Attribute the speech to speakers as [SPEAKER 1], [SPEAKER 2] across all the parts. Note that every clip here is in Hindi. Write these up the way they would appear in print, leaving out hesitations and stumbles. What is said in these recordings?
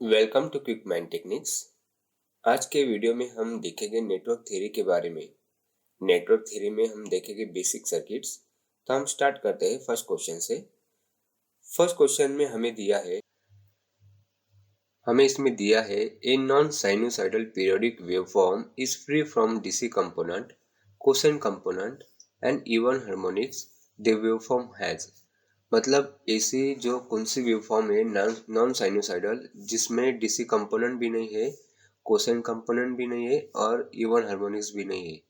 [SPEAKER 1] Welcome to quick mind techniques. आज के वीडियो में हम देखेंगे नेटवर्क थ्योरी के बारे में। नेटवर्क थ्योरी में हम देखेंगे बेसिक सर्किट्स। तो हम स्टार्ट करते हैं फर्स्ट क्वेश्चन से। फर्स्ट क्वेश्चन में हमें इसमें दिया है a non sinusoidal periodic waveform is free from DC component, quotient component and even harmonics the waveform has. मतलब ऐसी जो कौन सी वेवफॉर्म है नॉन साइनोसाइडल जिसमें डीसी कंपोनेंट भी नहीं है, कोसेंट कंपोनेंट भी नहीं है और इवन हार्मोनिक्स भी नहीं है।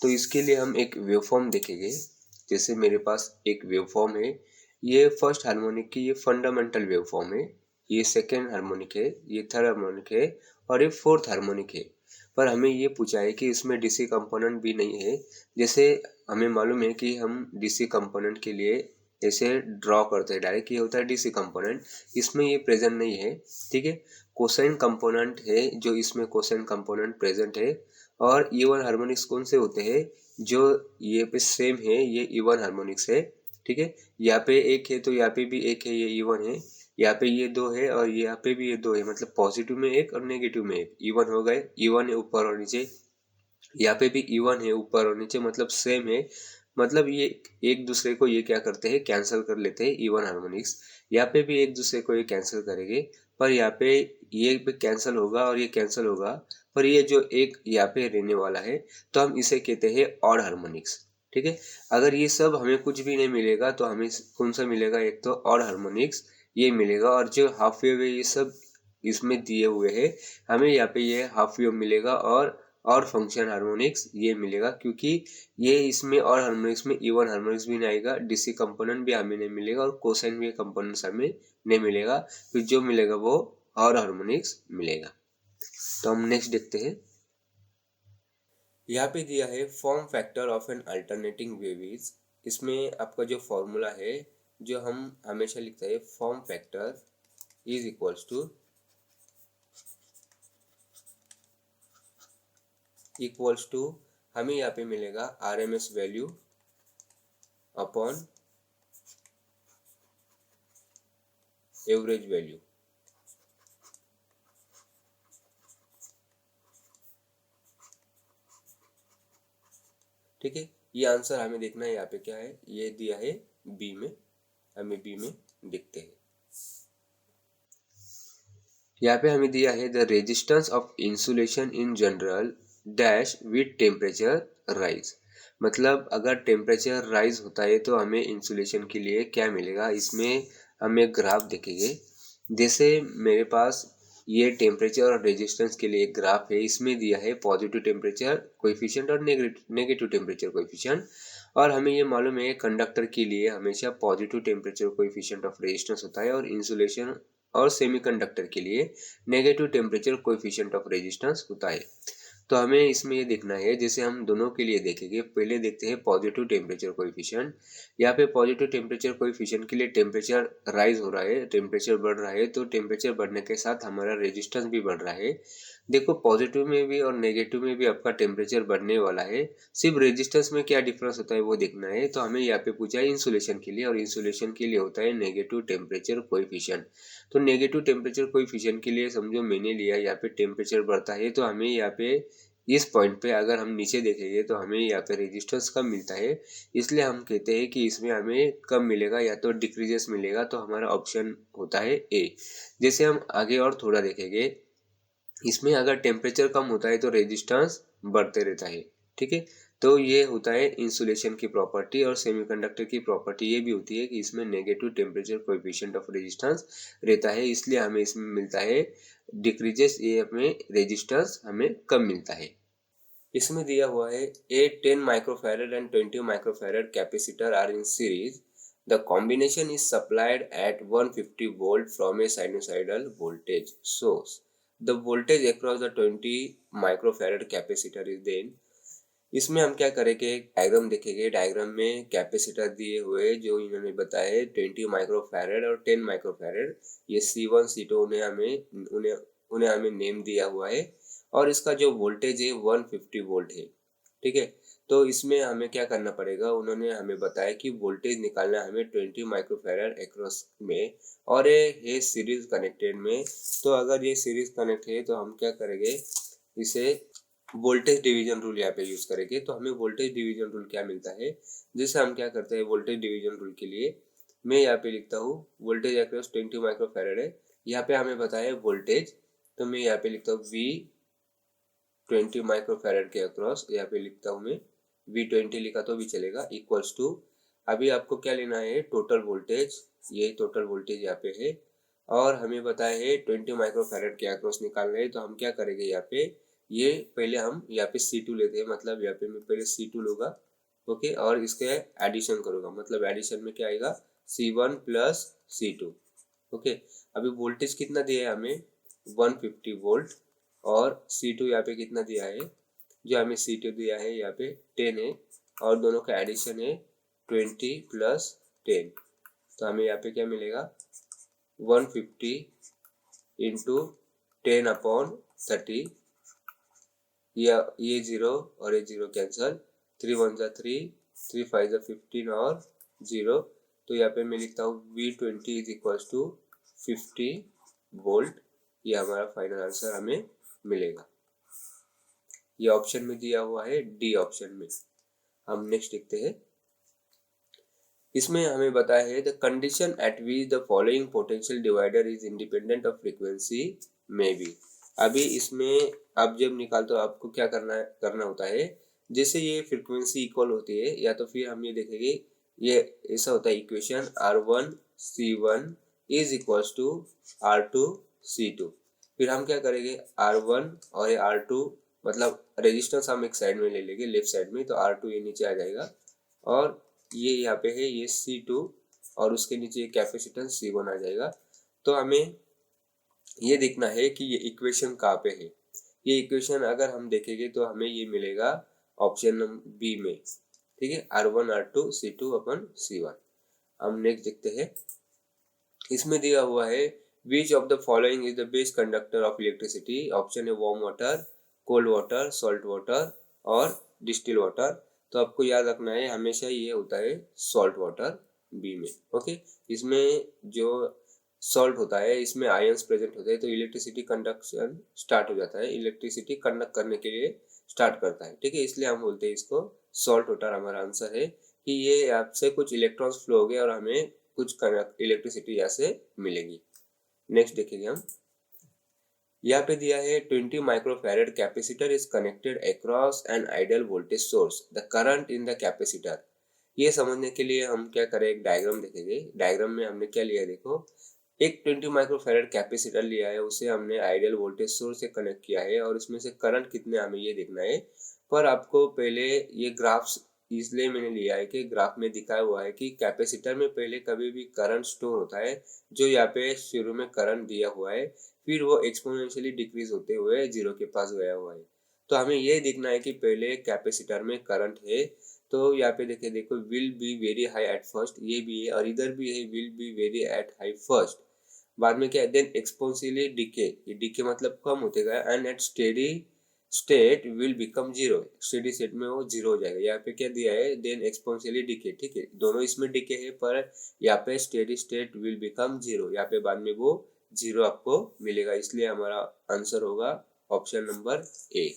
[SPEAKER 1] तो इसके लिए हम एक वेवफॉर्म देखेंगे। जैसे मेरे पास एक वेवफॉर्म है, ये फर्स्ट हार्मोनिक की ये फंडामेंटल वेवफॉर्म है, ये सेकेंड हार्मोनिक है, ये थर्ड हार्मोनिक है और ये फोर्थ हार्मोनिक है। पर हमें ये पूछा है कि इसमें डीसी कंपोनेंट भी नहीं है। जैसे हमें मालूम है कि हम डीसी कंपोनेंट के लिए ऐसे ड्रॉ करते हैं, डायरेक्ट ये होता है डीसी कंपोनेंट, इसमें ये प्रेजेंट नहीं है। ठीक है, कोसाइन कंपोनेंट है जो इसमें कोसाइन कंपोनेंट प्रेजेंट है। और इवन हार्मोनिक्स कौन से होते हैं जो ये पे सेम है, ये इवन हार्मोनिक्स है। ठीक है, यहाँ पे एक है तो यहाँ पे भी एक है, ये इवन है। यहाँ पे ये दो है और यहाँ पे भी ये दो है, मतलब पॉजिटिव में एक और नेगेटिव में एक, इवन हो गए, इवन है ऊपर और नीचे। यहाँ पे भी इवन है ऊपर और नीचे, मतलब सेम है। मतलब ये एक दूसरे को ये क्या करते हैं, कैंसिल कर लेते हैं इवन हार्मोनिक्स। यहाँ पे भी एक दूसरे को ये कैंसिल करेंगे, पर यहाँ पे ये भी कैंसिल होगा और ये कैंसिल होगा, पर ये जो एक यहाँ पे रहने वाला है तो हम इसे कहते हैं ऑड हार्मोनिक्स। ठीक है, अगर ये सब हमें कुछ भी नहीं मिलेगा तो हमें कौन सा मिलेगा, एक तो ऑड हार्मोनिक्स ये मिलेगा, और जो हाफ वेव है ये सब इसमें दिए हुए हैं, हमें यहाँ पे ये हाफ वेव मिलेगा और फंक्शन हार्मोनिक्स ये मिलेगा, क्योंकि ये इसमें और हार्मोनिक्स में इवन हार्मोनिक्स भी नहीं आएगा, डीसी कंपोनेंट भी हमें नहीं मिलेगा और कोसाइन भी कंपोनेंट्स हमें नहीं मिलेगा। फिर जो मिलेगा वो और हार्मोनिक्स मिलेगा। तो हम नेक्स्ट देखते हैं। यहाँ पे दिया है form factor of N alternating wave is. इसमें आपका जो फॉर्मूला है जो हम हमेशा लिखते हैं, form factor is equals to हमें यहाँ पे मिलेगा RMS value upon average value. ठीक है, ये आंसर हमें देखना है यहाँ पे क्या है, ये दिया है बी में, हमें बी में देखते हैं। यहाँ पे हमें दिया है the resistance of insulation in general dash with temperature rise. मतलब अगर टेम्परेचर राइज होता है तो हमें इंसुलेशन के लिए क्या मिलेगा, इसमें हम एक ग्राफ देखेंगे। जैसे मेरे पास ये टेम्परेचर और रेजिस्टेंस के लिए एक ग्राफ है, इसमें दिया है पॉजिटिव टेम्परेचर कोएफिशिएंट और नेगेटिव टेम्परेचर कोएफिशिएंट। और हमें ये मालूम है कंडक्टर के लिए हमेशा positive temperature coefficient of resistance होता है और इंसुलेशन और सेमीकंडक्टर के लिए negative temperature coefficient of resistance होता है। तो हमें इसमें ये देखना है, जैसे हम दोनों के लिए देखेंगे। पहले देखते हैं पॉजिटिव टेम्परेचर कोएफिशिएंट। यहाँ पे पॉजिटिव टेम्परेचर कोएफिशिएंट के लिए टेम्परेचर राइज हो रहा है, टेम्परेचर बढ़ रहा है, तो टेम्परेचर बढ़ने के साथ हमारा रेजिस्टेंस भी बढ़ रहा है। देखो पॉजिटिव में भी और नेगेटिव में भी आपका टेम्परेचर बढ़ने वाला है, सिर्फ रेजिस्टेंस में क्या डिफरेंस होता है वो देखना है। तो हमें यहाँ पे पूछा है इंसुलेशन के लिए, और इंसुलेशन के लिए होता है नेगेटिव टेम्परेचर कोएफिशिएंट। तो नेगेटिव टेम्परेचर कोएफिशिएंट के लिए समझो मैंने लिया यहाँ पे टेम्परेचर बढ़ता है, तो हमें यहाँ पे इस पॉइंट पे अगर हम नीचे देखेंगे तो हमें यहाँ पे रेजिस्टेंस कम मिलता है, इसलिए हम कहते हैं कि इसमें हमें कम मिलेगा या तो डिक्रीजेस मिलेगा। तो हमारा ऑप्शन होता है ए। जैसे हम आगे और थोड़ा देखेंगे, इसमें अगर टेम्परेचर कम होता है तो रेजिस्टेंस बढ़ते रहता है। ठीक है, तो ये होता है इंसुलेशन की प्रॉपर्टी। और सेमीकंडक्टर की प्रॉपर्टी ये भी होती है कि इसमें negative temperature coefficient of resistance रहता है, इसलिए हमें इसमें मिलता है डिक्रीजेस, ये हमें रेजिस्टेंस हमें कम मिलता है। इसमें दिया हुआ है a 10 microfarad and 20 microfarad capacitor are in series, the combination is supplied at 150 volt from a sinusoidal voltage source, the voltage across the 20 microfarad capacitor is then. इसमें हम क्या करेंगे, डायग्राम देखेंगे। डायग्राम में कैपेसिटर दिए हुए जो इन्होंने बताए 20 माइक्रोफैरड और 10 माइक्रोफैरड, ये C1 C2 उन्हें हमें नेम दिया हुआ है। और इसका जो वोल्टेज है 150 वोल्ट है। ठीक है, तो इसमें हमें क्या करना पड़ेगा, उन्होंने हमें बताया कि वोल्टेज निकालना है हमें 20 माइक्रोफैराड अक्रॉस में, और ये है सीरीज कनेक्टेड में। तो अगर ये सीरीज कनेक्ट है तो हम क्या करेंगे, इसे वोल्टेज डिवीजन रूल यहाँ पे यूज करेंगे। तो हमें वोल्टेज डिवीजन रूल क्या मिलता है, जिसे हम क्या करते हैं, वोल्टेज डिवीजन रूल के लिए मैं यहाँ पे लिखता हूँ वोल्टेज अक्रॉस 20 माइक्रोफैराड है, यहाँ पे हमें बताया वोल्टेज, तो मैं यहाँ पे लिखता हूँ V 20 माइक्रोफैराड के अक्रॉस, यहाँ पे लिखता हूँ मैं V20 लिखा तो भी चलेगा, इक्वल्स टू, अभी आपको क्या लेना है, टोटल वोल्टेज, यही टोटल वोल्टेज यहाँ पे है, और हमें बताया है 20 माइक्रोफैराड के अक्रॉस निकालना है। तो हम क्या करेंगे, यहाँ पे ये पहले हम यहाँ पे C2 लेते हैं, मतलब यहाँ पे मैं पहले C2 लूंगा, ओके, और इसके एडिशन करूंगा, मतलब एडिशन में क्या आएगा, C1 प्लस C2, ओके। अभी वोल्टेज कितना दिया है हमें, 150 वोल्ट, और C2 यहाँ पे कितना दिया है, जो हमें C2 दिया है यहाँ पे 10 है, और दोनों का एडिशन है 20 प्लस 10, तो हमें यहाँ पे क्या मिलेगा, 150 इंटू 10 अपॉन 30, ये जीरो और ये जीरो कैंसल, 3 1 जा 3, 3 5 जा 15 और जीरो, तो यहाँ पे मैं लिखता हूँ V20 is equals to 50 volt, ये हमारा फाइनल आंसर हमें मिलेगा। ये ऑप्शन में दिया हुआ है, डी ऑप्शन में। हम नेक्स्ट देखते हैं, इसमें हमें बताया है the condition at which the following potential divider is independent of frequency में बी। अभी इसमें आप जब निकालते हो आपको क्या करना होता है, जैसे ये फ्रीक्वेंसी इक्वल होती है, या तो फिर हम ये देखेंगे, ये ऐसा होता है equation R1 C1 is equals to R2 C2, फिर हम क्या करेंगे, R1 और ये R2, मतलब रेजिस्टेंस हम एक साइड में ले लेंगे, लेफ्ट साइड में, तो R2 ये नीचे आ जाएगा, और ये यहाँ पे है ये C2, और उसके नीचे कैपेसिटेंस C1 आ जाएगा। तो हमें ये देखना है कि ये इक्वेशन कहाँ पे है, ये इक्वेशन अगर हम देखेंगे तो हमें ये मिलेगा ऑप्शन नंबर बी में, ठीक है, R1 R2 C2 अपन C1। हम नेक्स्ट देखते हैं, इसमें दिया हुआ है which of the following is the best conductor of electricity, option है warm water, cold water, salt water और डिस्टिल वाटर। तो आपको याद रखना है हमेशा ये होता है सॉल्ट वाटर बी में, ओके। इसमें जो सॉल्ट होता है इसमें आयंस प्रेजेंट होते हैं, तो इलेक्ट्रिसिटी कंडक्शन स्टार्ट हो जाता है, इलेक्ट्रिसिटी कंडक्ट करने के लिए स्टार्ट करता है, ठीक है, इसलिए हम बोलते हैं इसको सॉल्ट वाटर। हमारा आंसर है कि ये आपसे कुछ इलेक्ट्रॉन्स फ्लो हो गए और हमें कुछ इलेक्ट्रिसिटी यहाँ से मिलेगी। नेक्स्ट देखेंगे हम, यहाँ पे दिया है 20 microfarad capacitor is connected across an ideal voltage source, the current in the capacitor. ये समझने के लिए हम क्या करें, एक डायग्राम देखेंगे। डायग्राम में हमने क्या लिया है, देखो, एक 20 माइक्रोफैराड कैपेसिटर लिया है, उसे हमने आइडियल वोल्टेज सोर्स से कनेक्ट किया है, और उसमें से करंट कितने हमें ये देखना है। पर आपको पहले ये ग्राफ्स इसलिए मैंने लिया है कि ग्राफ में दिखाया हुआ है कि कैपेसिटर में पहले कभी भी करंट स्टोर होता है, जो यहाँ पे शुरू में करंट दिया हुआ है, फिर वो एक्सपोनेंशियली डिक्रीज होते हुए जीरो के पास गया हुआ है। तो हमें ये देखना है कि पहले कैपेसिटर में करंट है, तो यहाँ पे देखिए, देखो, will be very high at first, ये भी है, और इधर भी है will be very at high first, बाद में क्या है, देन एक्सपोनेंशियली डिके, ये डिके मतलब कम होते गया, and at steady state will become zero, steady state में वो जीरो हो जाएगा। यहाँ पे क्या दिया है, देन एक्सपोनेंशियली डिके, ठीक है, दोनों इसमें डिके है, पर यहाँ पे steady state will become zero, यहाँ पे बाद में वो जीरो आपको मिलेगा, इसलिए हमारा आंसर होगा ऑप्शन नंबर ए।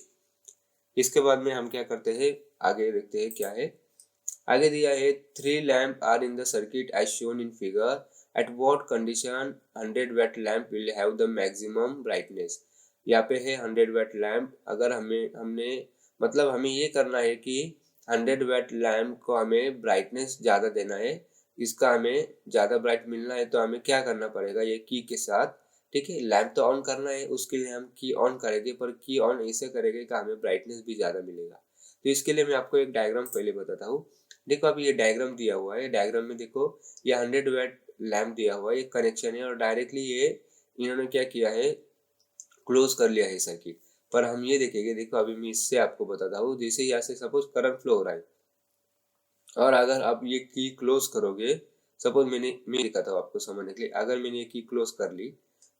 [SPEAKER 1] इसके बाद में हम क्या करते हैं, आगे देखते हैं क्या है। आगे दिया है 3 lamp are in the circuit as shown in figure, at what condition 100 watt lamp will have the maximum brightness. यहाँ पे है 100 वाट लैम्प, अगर हमने मतलब हमें ये करना है कि 100 वाट लैम्प को हमें ब्राइटनेस ज़्यादा देना है, इसका हमें ज़्यादा ब्राइट मिलना है, तो हमें क्या करना पड़ेगा, ये की के साथ, ठीक है, लैम्प तो ऑन करना है, उसके लिए हम की ऑन करेंगे, पर की ऑन ऐसे करेंगे कि हमें ब्राइटनेस भी ज़्यादा मिलेगा। तो इसके लिए मैं आपको एक डायग्राम पहले बताता हूँ। देखो, अभी ये डायग्राम दिया हुआ है, डायग्राम में देखो ये 100 वाट लैम्प दिया हुआ है, ये कनेक्शन है, और डायरेक्टली ये इन्होंने क्या किया है, क्लोज कर लिया है सर्किट। पर हम ये देखेंगे, देखो अभी मैं इससे आपको बताता हूँ, जैसे यहाँ से सपोज करंट फ्लो हो रहा है, और अगर आप ये की क्लोज करोगे, सपोज मैं दिखाता हूँ आपको समझने के लिए, अगर मैंने ये की क्लोज कर ली,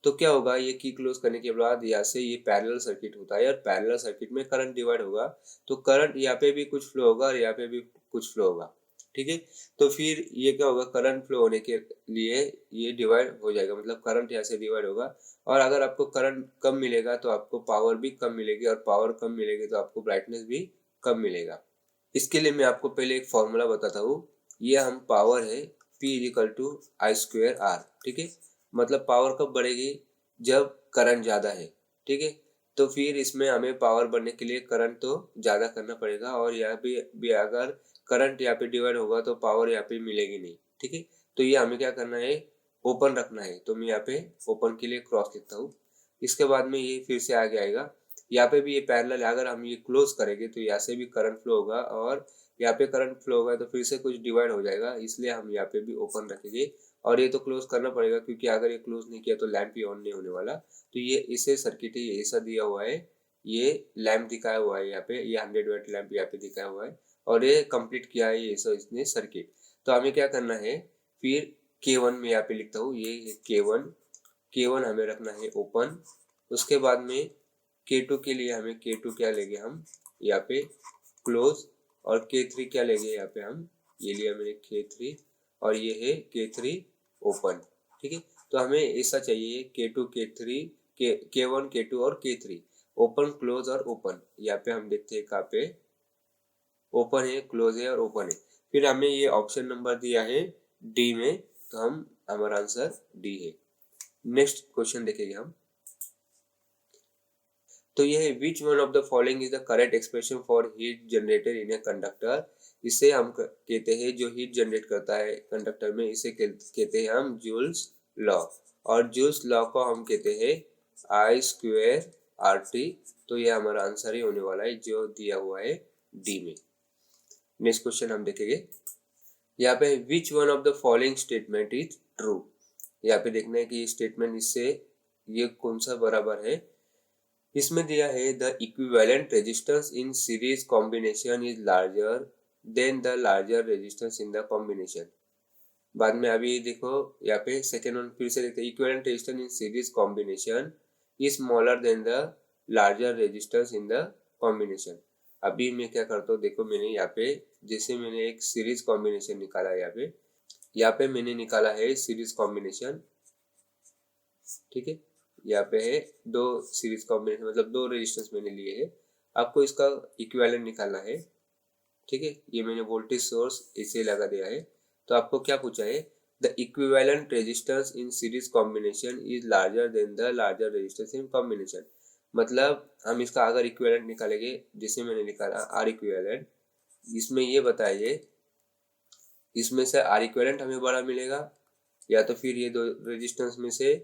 [SPEAKER 1] तो क्या होगा, ये की क्लोज करने के बाद यहाँ से ये पैरेलल सर्किट होता है और पैरेलल सर्किट में करंट डिवाइड होगा, तो करंट यहाँ पे भी कुछ फ्लो होगा और यहाँ पे भी कुछ फ्लो होगा, ठीक है। तो फिर ये क्या होगा, करंट फ्लो होने के लिए ये डिवाइड हो जाएगा, मतलब करंट यहाँ से डिवाइड होगा। और अगर आपको करंट कम मिलेगा तो आपको पावर भी कम मिलेगी, और पावर कम मिलेगी तो आपको ब्राइटनेस भी कम मिलेगा। इसके लिए मैं आपको पहले एक फॉर्मूला बताता हूँ। ये हम पावर है P is equal to I square R, ठीक है। मतलब पावर कब बढ़ेगी, जब करंट ज़्यादा है, ठीक है। तो फिर इसमें हमें पावर बढ़ने के लिए करंट तो ज़्यादा करना पड़ेगा, और यहाँ भी अगर करंट यहाँ पे डिवाइड होगा तो पावर यहाँ पे मिलेगी नहीं, ठीक है। तो ये हमें क्या करना है, ओपन रखना है। तो मैं यहाँ पे ओपन के लिए क्रॉस लिखता हूँ। इसके बाद में ये फिर से आगे आएगा, यहाँ पे भी ये पैरेलल है। अगर हम ये क्लोज करेंगे तो यहाँ से भी करंट फ्लो होगा, और यहाँ पे करंट फ्लो होगा तो फिर से कुछ डिवाइड हो जाएगा, इसलिए हम यहाँ पे भी ओपन रखेंगे। और ये तो क्लोज करना पड़ेगा, क्योंकि अगर ये क्लोज नहीं किया तो लैंप ही ऑन नहीं होने वाला। तो ये इसे सर्किट ही ऐसा दिया हुआ है, ये लैंप दिखाया हुआ है यहाँ पे, ये 100 वाट लैंप यहाँ पे दिखाया हुआ है, और ये कंप्लीट किया है ये इसने सर्किट। तो हमें क्या करना है, फिर K1 में यहाँ पे लिखता हूँ, ये K1 हमें रखना है ओपन। उसके बाद में K2 के लिए हमें K2 क्या लेंगे हम यहाँ पे क्लोज, और K3 क्या लेंगे यहाँ पे हम, ये लिया मैंने K3, और ये है K3 ओपन, ठीक है। तो हमें ऐसा चाहिए K2 K3 K1 K2 और K3 ओपन क्लोज और ओपन। यहाँ पे हम देखते हैं कहाँ पे ओपन है, क्लोज है और ओपन है। फिर हमें ये ऑप्शन नंबर दिया है डी में, तो हम हमारा आंसर डी है। नेक्स्ट क्वेश्चन देखेंगे हम। तो ये है which one of the following is the correct expression for heat generated in a conductor. इसे हम कहते हैं जो हीट जनरेट करता है कंडक्टर में, इसे कहते हैं हम जूल्स लॉ। और जूल्स लॉ को हम कहते हैं आई स्क्वेयर आर टी। तो ये हमारा आंसर ही होने वाला है जो दिया हुआ है डी में। नेक्स्ट क्वेश्चन हम देखेंगे। यहाँ पे which one of the following statement is true. यहाँ पे देखना है कि ये स्टेटमेंट इससे ये कौन सा बराबर है। इसमें दिया है the equivalent resistance in series combination is larger than the larger resistance in the combination. बाद में अभी देखो यहाँ पे सेकेंड वन फिर से देखते हैं, equivalent resistance in series combination is smaller than the larger resistance in the combination. अभी मैं क्या करता हूँ, देखो मैंने यहाँ पे जैसे मैंने एक सीरीज कॉम्बिनेशन निकाला है, यहाँ पे मैंने निकाला है सीरीज कॉम्बिनेशन, ठीक है। यहाँ पे है दो सीरीज कॉम्बिनेशन, मतलब दो रेजिस्टेंस मैंने लिए हैं। आपको इसका इक्विवेलेंट निकालना है, ठीक है। ये मैंने वोल्टेज सोर्स इसे लगा दिया है। तो आपको क्या पूछा है, the equivalent resistance in series combination is larger than the larger resistance in combination. मतलब हम इसका अगर इक्विवेलेंट निकालेंगे, जिसे मैंने निकाला आर इक्विवेलेंट, इसमें ये बताइए इसमें से आर इक्विवेलेंट हमें बड़ा मिलेगा, या तो फिर ये दो रेजिस्टेंस में से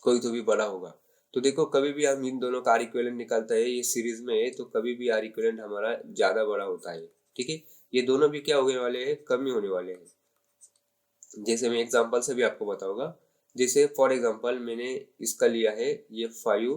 [SPEAKER 1] कोई तो भी बड़ा होगा। तो देखो कभी भी हम इन दोनों का आर इक्विवेलेंट निकालता है, ये सीरीज में है, तो कभी भी आर इक्विवेलेंट हमारा ज्यादा बड़ा होता है, ठीक है। ये दोनों भी क्या होने वाले हैं, कम ही होने वाले हैं। जैसे मैं एग्जांपल से भी आपको बताऊंगा। जैसे फॉर एग्जांपल मैंने इसका लिया है ये 5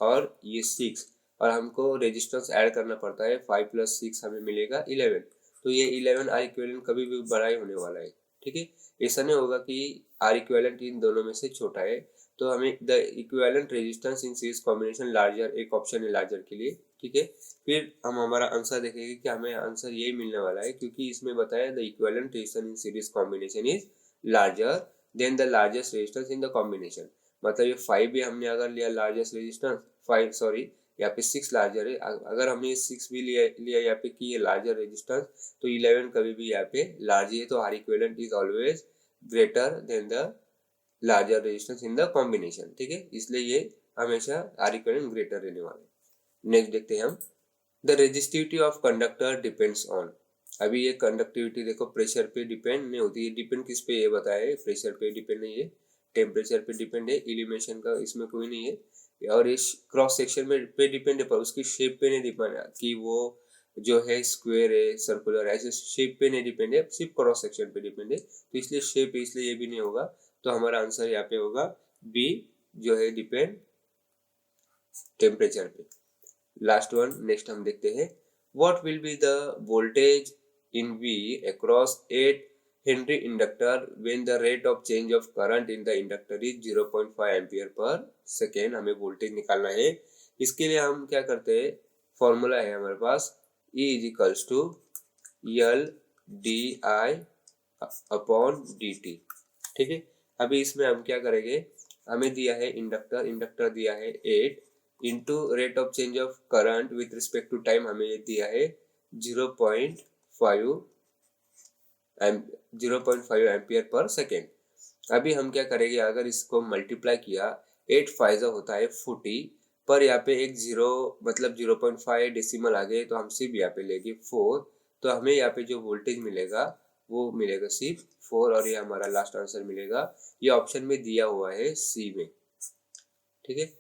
[SPEAKER 1] और ये 6, और हमको रेजिस्टेंस ऐड करना पड़ता है, 5 + 6 हमें मिलेगा 11। तो ये 11 आर इक्विवेलेंट कभी भी बड़ा ही होने वाला है, ठीक है। ऐसा नहीं होगा कि आर इक्विवेलेंट इन दोनों में से छोटा है। तो हमें the equivalent resistance in series combination larger, एक ऑप्शन है लार्जर के लिए, ठीक है। फिर हम हमारा आंसर देखेंगे कि हमें आंसर यही मिलने वाला है, क्योंकि इसमें बताया the equivalent resistance in series combination is larger than the largest resistance in the combination. मतलब ये 5 भी हमने अगर लिया लार्जेस्ट रेजिस्टेंस, 5 सॉरी यहाँ पे 6 लार्जर है, अगर हमने ये 6 भी लिया यहाँ पे कि ये लार्जर रेजिस्टेंस, तो 11 कभी भी यहाँ पे लार्ज है, तो R equivalent is always greater than the larger resistance in the combination, ठीक है। इसलिए ये हमेशा आर इक्विवेलेंट ग्रेटर रहने वाला है। नेक्स्ट देखते हैं हम, the resistivity of conductor depends on. अभी ये कंडक्टिविटी देखो प्रेशर पे डिपेंड नहीं होती है, डिपेंड किस पे ये बताया है, प्रेशर पे डिपेंड नहीं है, टेम्परेचर पे डिपेंड है, इल्यूमिनेशन का इसमें कोई नहीं है, और इस क्रॉस सेक्शन में पे डिपेंड है, पर उसकी शेप पे नहीं डिपेंड है कि वो जो है स्क्वायर है सर्कुलर है, ऐसे शेप पे नहीं डिपेंड है, सिर्फ क्रॉस सेक्शन पे डिपेंड है। तो इसलिए शेप है, इसलिए ये भी नहीं होगा। तो हमारा आंसर यहाँ पे होगा बी, जो है डिपेंड टेम्परेचर पे। लास्ट वन नेक्स्ट हम देखते हैं, what will be the voltage in V across 8 Henry inductor when the rate of change of current in the inductor is 0.5 ampere per second, हमें वोल्टेज निकालना है। इसके लिए हम क्या करते हैं, फॉर्मूला है हमारे पास E is equals to L D I upon D T. ठीक है, अभी इसमें हम क्या करेंगे, हमें दिया है इंडक्टर, इंडक्टर दिया है 8 into rate of change of current with respect to time हमें ये दिया है 0.5 एम्पियर पर सेकेंड। अभी हम क्या करेंगे, अगर इसको मल्टीप्लाई किया 8 फाइव होता है 40, पर यहाँ पे एक जीरो मतलब 0.5 डेसिमल आ गए तो हम सिर्फ यहाँ पे लेंगे 4, तो हमें यहाँ पे जो वोल्टेज मिलेगा वो मिलेगा सिर्फ 4 और ये हमारा लास्ट आंसर मिलेगा। ये ऑप्शन में दिया हुआ है सी में। ठीक है,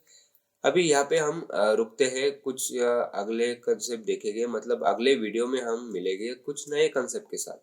[SPEAKER 1] अभी यहाँ पे हम रुकते हैं, कुछ अगले कंसेप्ट देखेंगे, मतलब अगले वीडियो में हम मिलेंगे कुछ नए कंसेप्ट के साथ।